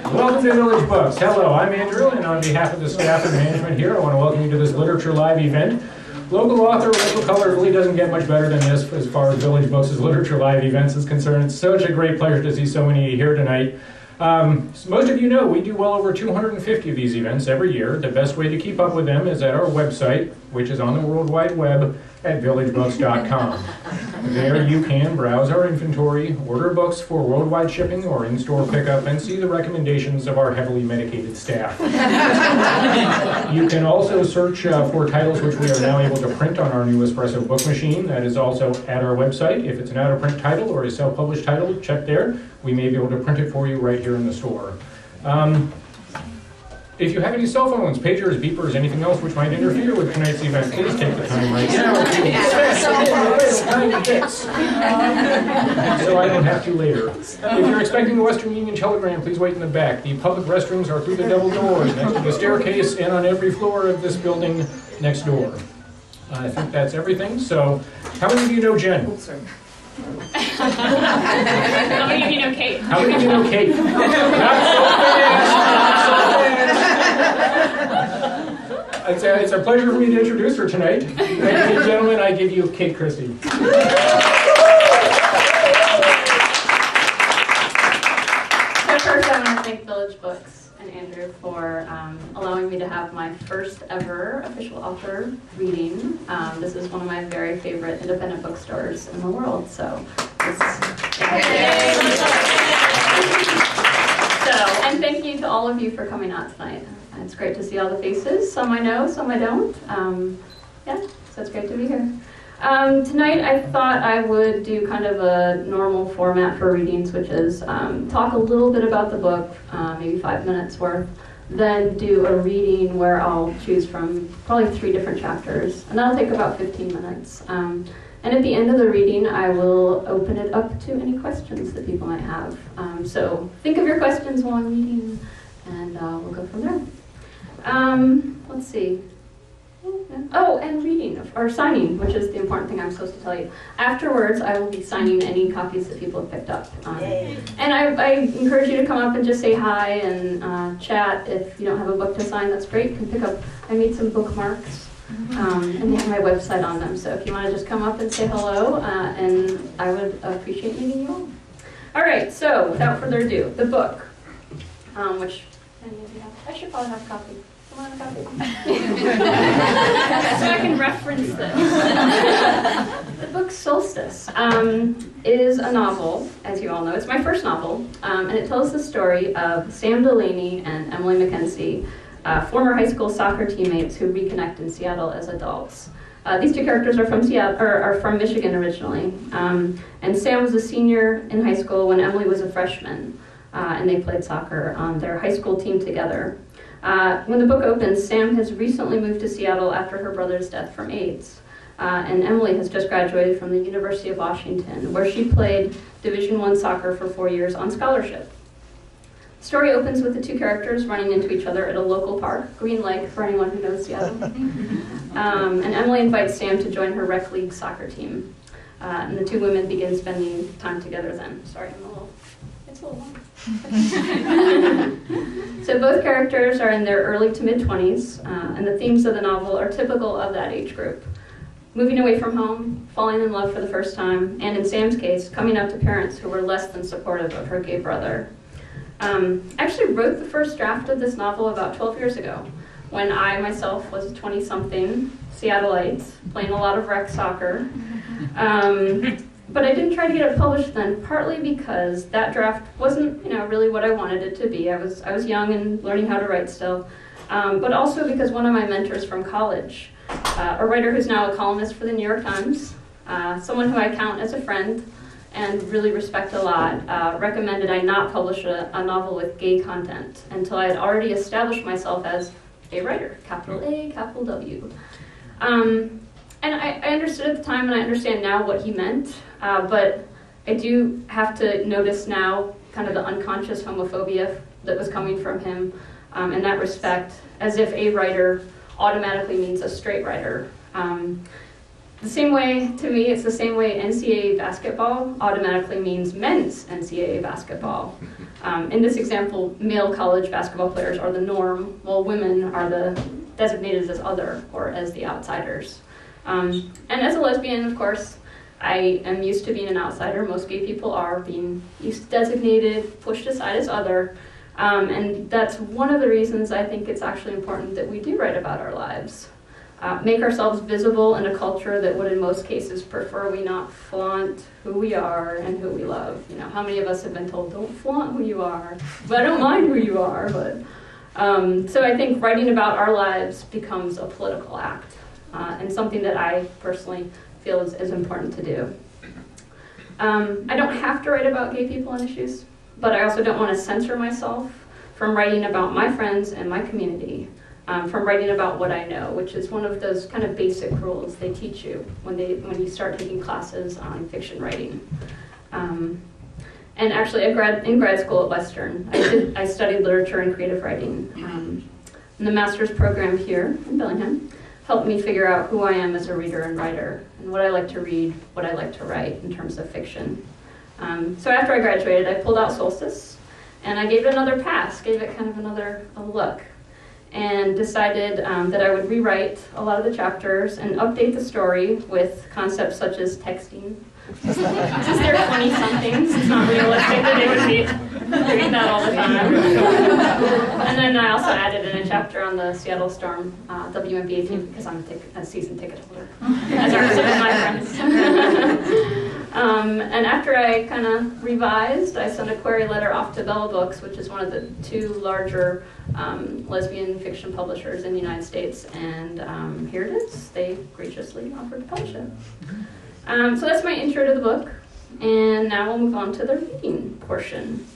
Welcome to Village Books. Hello, I'm Andrew, and on behalf of the staff and management here, I want to welcome you to this Literature Live event. Local author, local color really doesn't get much better than this as far as Village Books' Literature Live events is concerned. It's such a great pleasure to see so many here tonight. As most of you know, we do well over 250 of these events every year. The best way to keep up with them is at our website, which is on the World Wide Web at villagebooks.com. There you can browse our inventory, order books for worldwide shipping or in-store pickup, and see the recommendations of our heavily medicated staff. You can also search for titles which we are now able to print on our new Espresso book machine. That is also at our website. If it's an out-of-print title or a self-published title, check there. We may be able to print it for you right here in the store. If you have any cell phones, pagers, beepers, anything else which might interfere with tonight's event, please take the time right now to so I don't have to later. If you're expecting the Western Union telegram, please wait in the back. The public restrooms are through the double doors next to the staircase and on every floor of this building next door. I think that's everything. So, how many of you know Jen? How many of you know Kate? How many of you know Kate? Not so fast, not so fast. It's a pleasure for me to introduce her tonight. Ladies and gentlemen, I give you Kate Christie. So first I want to thank Village Books and Andrew for allowing me to have my first ever official author reading. This is one of my very favorite independent bookstores in the world, so and thank you to all of you for coming out tonight. It's great to see all the faces. Some I know, some I don't. Yeah, so it's great to be here. Tonight I thought I would do kind of a normal format for readings, which is talk a little bit about the book, maybe 5 minutes worth, then do a reading where I'll choose from probably 3 different chapters, and that'll take about 15 minutes. And at the end of the reading, I will open it up to any questions that people might have. So think of your questions while I'm reading, and we'll go from there. Let's see. Oh, and reading, or signing, which is the important thing I'm supposed to tell you. Afterwards, I will be signing any copies that people have picked up. And I encourage you to come up and just say hi and chat. If you don't have a book to sign, that's great. You can pick up, I made some bookmarks, and they have my website on them. So if you want to just come up and say hello, and I would appreciate meeting you all. All right, so without further ado, the book, which any of you have? I should probably have a copy. So I can reference this. The book Solstice is a novel, as you all know. It's my first novel, and it tells the story of Sam Delaney and Emily McKenzie, former high school soccer teammates who reconnect in Seattle as adults. These 2 characters are from Seattle, or are from Michigan originally, and Sam was a senior in high school when Emily was a freshman, and they played soccer on their high school team together. When the book opens, Sam has recently moved to Seattle after her brother's death from AIDS. And Emily has just graduated from the University of Washington, where she played Division I soccer for 4 years on scholarship. The story opens with the 2 characters running into each other at a local park, Green Lake, for anyone who knows Seattle. And Emily invites Sam to join her rec league soccer team. And the 2 women begin spending time together then. Sorry, it's a little long. So both characters are in their early to mid-20s, and the themes of the novel are typical of that age group. Moving away from home, falling in love for the first time, and in Sam's case, coming out to parents who were less than supportive of her gay brother. I actually wrote the first draft of this novel about 12 years ago, when I myself was a 20-something Seattleite, playing a lot of rec soccer. But I didn't try to get it published then, partly because that draft wasn't, really what I wanted it to be. I was young and learning how to write still, but also because one of my mentors from college, a writer who's now a columnist for the New York Times, someone who I count as a friend and really respect a lot, recommended I not publish a novel with gay content until I had already established myself as a writer, capital A, capital W. And I understood at the time, and I understand now what he meant, but I do have to notice now kind of the unconscious homophobia that was coming from him in that respect, as if a writer automatically means a straight writer. The same way, to me, it's the same way NCAA basketball automatically means men's NCAA basketball. In this example, male college basketball players are the norm, while women are designated as other, or as the outsiders. And as a lesbian, of course, I am used to being an outsider. Most gay people are being designated, pushed aside as other. And that's one of the reasons I think it's actually important that we do write about our lives. Make ourselves visible in a culture that would in most cases prefer we not flaunt who we are and who we love. You know, how many of us have been told, don't flaunt who you are, but I don't mind who you are. But so I think writing about our lives becomes a political act, and something that I personally feel is important to do. I don't have to write about gay people and issues, but I also don't want to censor myself from writing about my friends and my community. From writing about what I know, which is one of those kind of basic rules they teach you when you start taking classes on fiction writing. And actually, in grad school at Western, I studied literature and creative writing. And the master's program here in Bellingham helped me figure out who I am as a reader and writer, and what I like to read, what I like to write in terms of fiction. So after I graduated, I pulled out Solstice, and I gave it another pass, gave it kind of another look, and decided that I would rewrite a lot of the chapters and update the story with concepts such as texting. Since they're 20-somethings, it's not realistic that they would be doing that all the time. And then I also added in a chapter on the Seattle Storm WNBA team, because I'm a season ticket holder, as are some of my friends. And after I kind of revised, I sent a query letter off to Bella Books, which is one of the two larger lesbian fiction publishers in the United States, and here it is. They graciously offered to publish it. So that's my intro to the book, and now we'll move on to the reading portion.